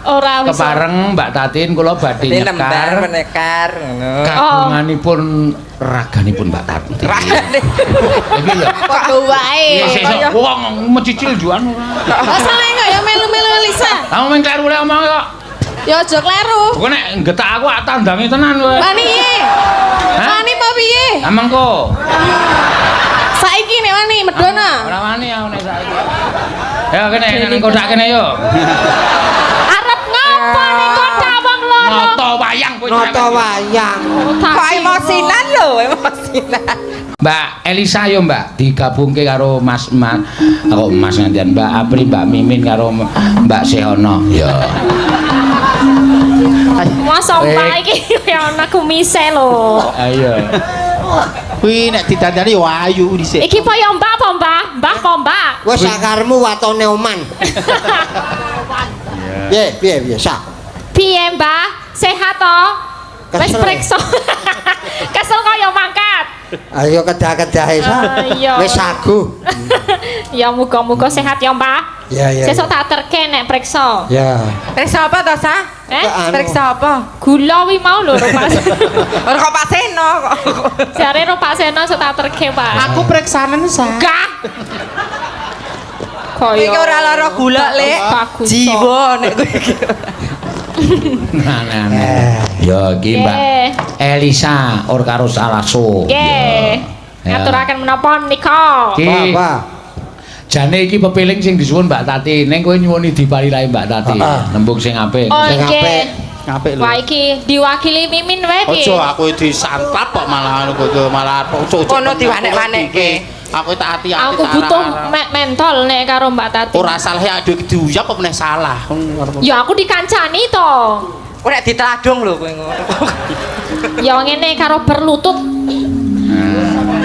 Ora wis. Kebareng Mbak Tatin kula badhe nyekar. Menekar ngono. Kagunganipun raganipun Mbak Tatin. Ragane. Iki ya. Padha wae. Ya sesuk wong mecicil juan ora. Asale kok ya melu-melu Lisa. Kamu mung kleru le omong kok. Ya aja kleru. Kok nek getak aku tak tandangi tenan kowe. Wani piye? Wani apa piye? Amengko. Saiki nek wani medona. Ora wani aku nek saiki. Ya kene nek kodak kene yo. Arep ngapa ning kotak wong loro? Noto wayang kowe. Noto wayang. Kok emosinan lho, emosinan. Mbak Elisa yo Mbak digabungke karo Mas kok Mas ngantian Mbak Apri, Mbak Mimin karo Mbak Sehono. Ya. Mas ompah iki kaya ana kumise lho. Ayo. Kuwi nek didandani yo ayu dhisik. Iki kaya Mbak apa Mbah? Mbah apa Mbak? Wes sakarmu watone oman. Piye sak. Piye Mbah? Sehat to? Wis Kesel. priksa. Kesel kaya mangkat. Ayo kedah-kedahe sak. Ayo. Wis sagu. Ya muga-muga sehat ya Mbah. Ya. Sesuk tak terke nek priksa. Ya. Periksa apa to, Sa? Periksa apa? Gula wi mau lho Pak. Ora kok Pak Seno kok. Jare ro Pak Seno sesuk tak terke Pak. Aku periksanen sa. Gah. Iki ora lara gula, Lek. Bagus. Jiwa nek kowe iki. Nah. Ya iki Mbak Elisa or karo Salaso. Nggih. Ngaturaken menapa menika? Apa? Jane iki pepiling sing disuwun Mbak Tati. Ning kowe nyuwuni diparilahi Mbak Tati. Nembung sing apik. Oh, Sing nggih. Apik lho. Wah iki diwakili Mimin wae iki. Ojo aku disantap kok malah ngono malah ojo. Ono diwanek-wanekke. Aku tak hati-hati. Aku butuh mentol nek karo Mbak Tati. Ora salah ya aduh diuyap apa meneh salah. Ya aku dikancani to. Kok nek diteladung lho kowe ngono. Ya ngene karo berlutut.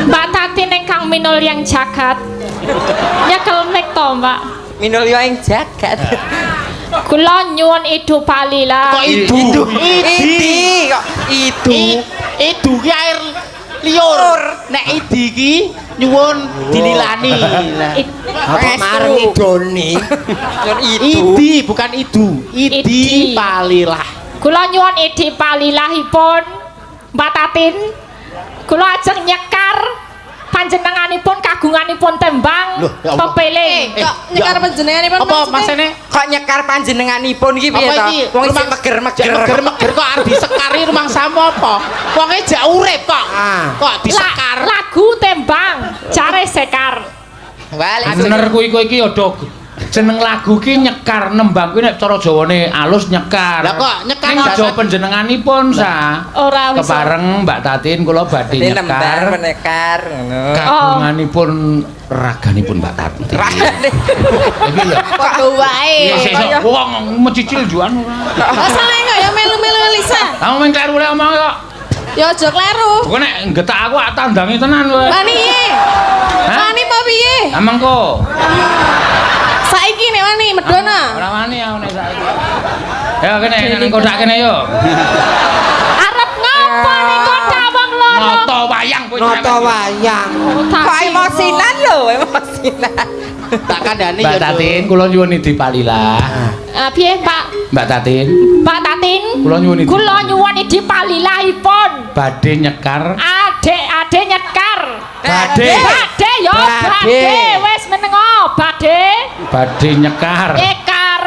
Mbak Tati ning Kang Minul yang jagat. Nyekel nek to, Mbak. Minul yo ing jagat. Kula nyuwun idu palila. Kok idu? Idi kok idu. Idu ki air liur. Nek idi ki nyuwun dililani. Apa mareng idoni? Yo idu. Idi bukan idu. Idi palilah. Kula nyuwun idi palilahipun Mbak Tatin. Kula ajeng nyekar panjenenganipun kagunganipun tembang Loh, ya Allah. pepeling. Kok nyekar panjenenganipun Apa masene? Kok nyekar panjenenganipun iki piye Apa to? iki? Wong sing meger-meger. Meger-meger kok arep disekari rumah sama apa? Wonge jak urip kok. Kok disekar. Lagu tembang jare sekar. Wale. Bener kuwi kowe iki ada jeneng lagu ki nyekar nembang kuwi nek cara Jawane alus nyekar. Lah kok nyekar ning aja panjenenganipun sa. Ora wis. Kebareng Mbak Tatin kula badhe nyekar. menekar ngono. Kagunganipun raganipun Mbak Tatin. Ragane. Iki ya. Padha wae. Ya sesuk wong mecicil juan ora. Asale kok ya melu-melu Lisa. Kamu mung kleru le omong kok. Ya aja kleru. Kok nek getak aku tak tandangi tenan kowe. Wani piye? Wani apa piye? Amengko. Saiki nek wani medona. Ora wani aku nek saiki. Ya kene nek kodak kene yo. Arep ngapa ning kotak wong loro? Noto wayang kowe. Noto wayang. Kok emosinan lho, emosinan. Tak kandhani Mbak ya. Tatin kula nyuwun dipalilah. Piye, Pak? Mbak Tatin Pak Tatin. kula nyuwun Kula nyuwun idi palilahipun. badhe nyekar. Adek nyekar. Badhe. Badhe yo, Badhe. badhe. Wis menengo, badhe. Badhe nyekar. Nyekar.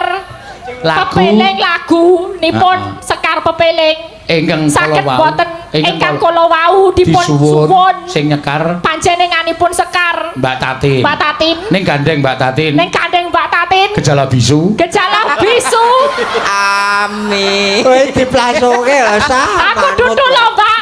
Lagu Pepeling lagu nipun sekar pepeling. ingkang Saged kula wau. boten ingkang kula wau dipun disuwun suwun sing nyekar panjenenganipun sekar Mbak Tatin. Mbak Tatin Ning gandeng Mbak Tatin. ning kandheng Mbak Tatin Gejala bisu. gejala bisu. Amin. Kowe diplasoke lho sa. Aku duduk lho, Mbak.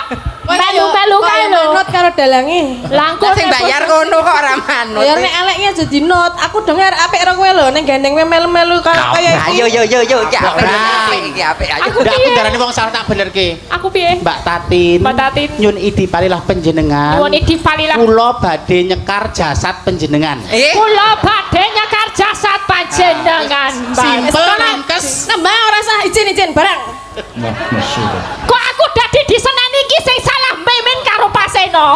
Melu-melu kae lho. Manut karo dalange. Langkung Sing bayar kono kok ora manut. Ya nek eleknya aja dinot. Aku denger apik karo kowe lho ning gandeng kowe melu-melu karo kaya iki. Ayo iki apik iki apik ayo. Aku Ndak piye? darane wong salah tak benerke. Aku piye? Mbak Tatin. Mbak Tatin. Nyun idi palilah panjenengan. Nyuwun idi palilah. Kula badhe nyekar jasad panjenengan. Kula badhe nyekar jasad panjenengan, Mbak. Simpel ringkes. Nembang ora sah izin barang. Wah, mesum. Kok aku dadi diseneni iki sing salah Mimin karo Paseno?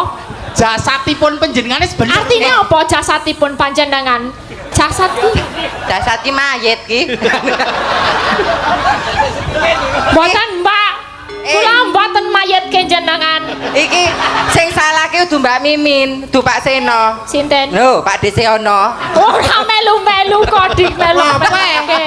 Jasadipun panjenengan wis bener. Artinya apa jasadipun panjenengan? Jasad ki Dasar ki mayit ki. Mboten, Mbak. Kula mboten mayitke jenengan. Iki sing salah ki kudu Mbak Mimin, kudu Pak Seno. Sinten? Lho, Pak Deseono. Ora melu-melu kok dik melu.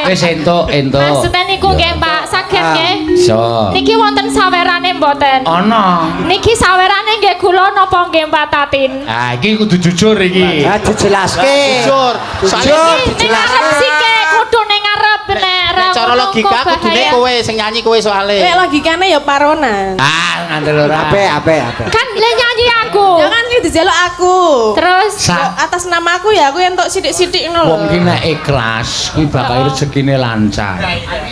Wis entuk. Maksudnya niku nggih, Mbak, saged nggih. Iso. Niki wonten sawerane mboten? Ana. Niki sawerane nggih kula napa nggih Mbak Tatin? Ah, iki kudu jujur iki. Ya dijelaske. Jujur. Jujur Ning ngarep sike kudu ning ngarep nek ra Cara logika kudune kowe sing nyanyi kowe soalé. Lek logikane ya paronan. Ah, ngandel ora. Ape. Kan le nyanyi aku. Jangan ki dijaluk aku. Terus Atas nama aku ya aku entuk sithik-sithik ngono lho. Wong ki nek ikhlas kuwi bakal rezekine lancar.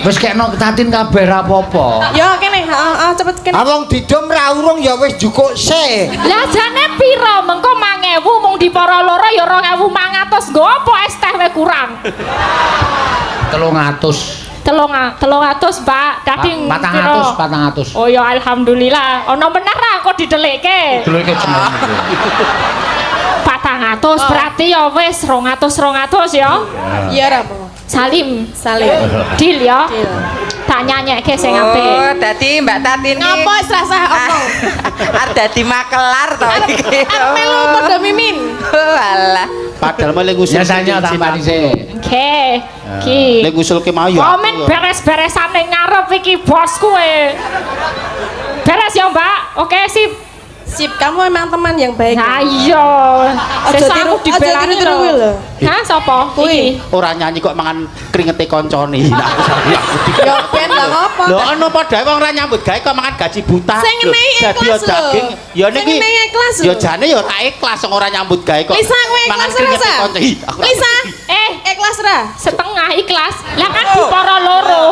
Wis kekno Tatin kabar apa-apa. Ya kene, heeh, cepet kene. Awong didom ra urung ya wis jukuk se. lah jane pira mengko 1000 mung di para loro ya 2500 nggo apa es teh we kurang 300. 300 Mbak dadi 400. oh ya alhamdulillah ana bener ra kok didelikke Dulu iki jeneng. 400 berarti ya wis 200 ya Iya ra, Po. Salim Salim. deal ya Deal. tak nyanyekke sing Oh, apik dadi Mbak Tatin iki. Ngapa wis rasah omong? Arep dadi makelar to iki. Arep melu padha mimin. Walah. Padahal mah lek ngusul. Biasanya tambani sih. oke iki Lek ngusulke mau ya. komen beres-beresan ning ngarep iki bos kowe beres ya Mbak oke sip Sip, kamu emang teman yang baik. nah iya Aja sesuk aku tiru- aja dibelani tiru-tiru kuwi lho. hah sapa Kuwi. iki Ora nyanyi kok mangan kringete kancane. Ya ben lah ngopo? Lho ono padha wong ora nyambut gawe kok mangan gaji buta. Sing ngenehi Dadi ikhlas lho. daging. Ya Sing niki. ngenehi ikhlas lho. Ya jane ya tak ikhlas wong ora nyambut gawe kok. Lisa kowe mangan ikhlas kringete rasa? kanca. Ih, aku ora Lisa, ikhlas ra? setengah ikhlas lah kan di para loro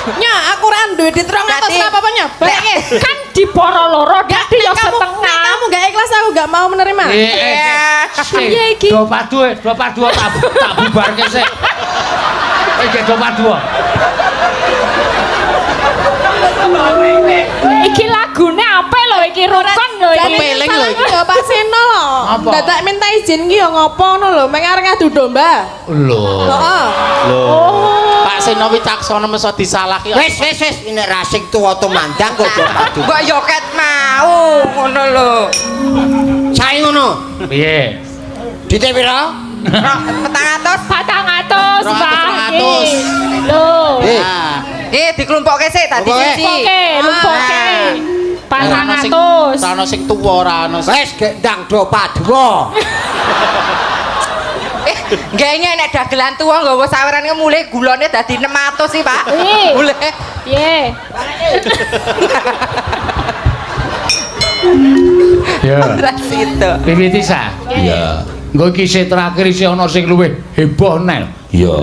Nya, aku ra duwe di 300 Berarti- apa-apa nya. Bayangin. kan di para loro dadi ya Nek setengah kamu gak ikhlas aku gak mau menerima. Piye iki? Do padu tak bubarke sik. Iki do padu. iki lagune apik lho iki rukun lho Jadi iki Kepeling lho iki. ya Pak Seno lho. Apa? Dadak minta izin ki ya ngopo ngono lho, mek arep ngadu domba. Lho. Heeh. Lho. oh Pak Seno Wicaksono meso disalahke. Wis ini rasing tuwa tumandang kok do padu. Mbok yo ket mau ngono lho. Sae ngono. Piye? Dite pira? 400. 400 Mbak 400. lho Nah, Dikelumpokke sik dadi Lumpokke. siji. lumpoke ora ono 400 sing tuwa ora ono. Wis gek ndang do padu. Genge nek dagelan tuwa nggawa saweran mulih gulone dadi 600 sih, Pak. Ih. Mulih. piye Ya. Ora situ. Piwiti sa? Iya. Engko iki sing terakhir isih ana sing luwih heboh nel. Iya.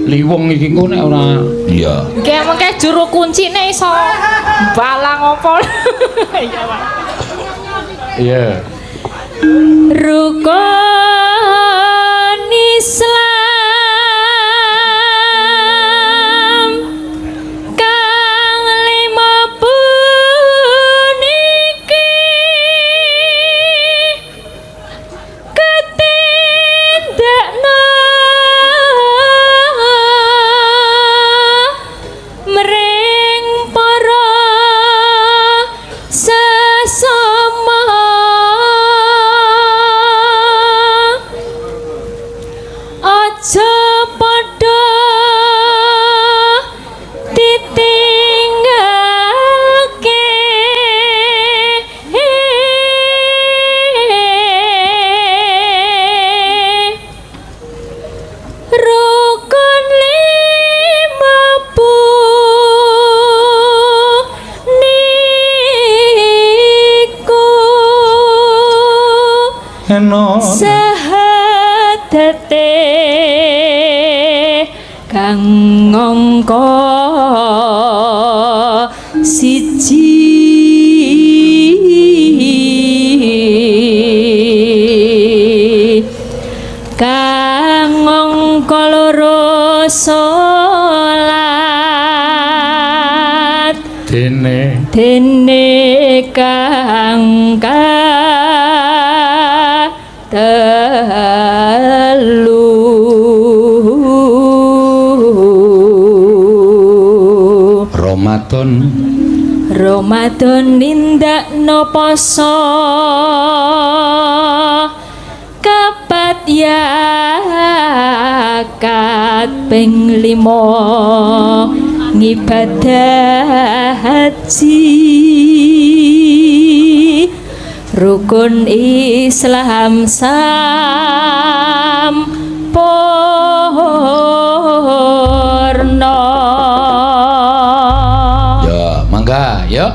Liwong iki engko nek ora. Iya. nggih mengke juru kuncine iso balang opo iya Pak Iya. Rukun Islam kang lima puniki ketindakna mring para sesama aja padha ditinggalke rukun lima niku Eno. sahadate kang ngangka siji kang ngangka loro salat Dene. dene kang telu Ramadan nindakno poso kapat ya kat ping 5 ngibadah haji rukun Islam sampurna. Ya, mangga, yuk.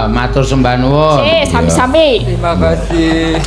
Matur sembah nuwun. Sami-sami. Terima kasih.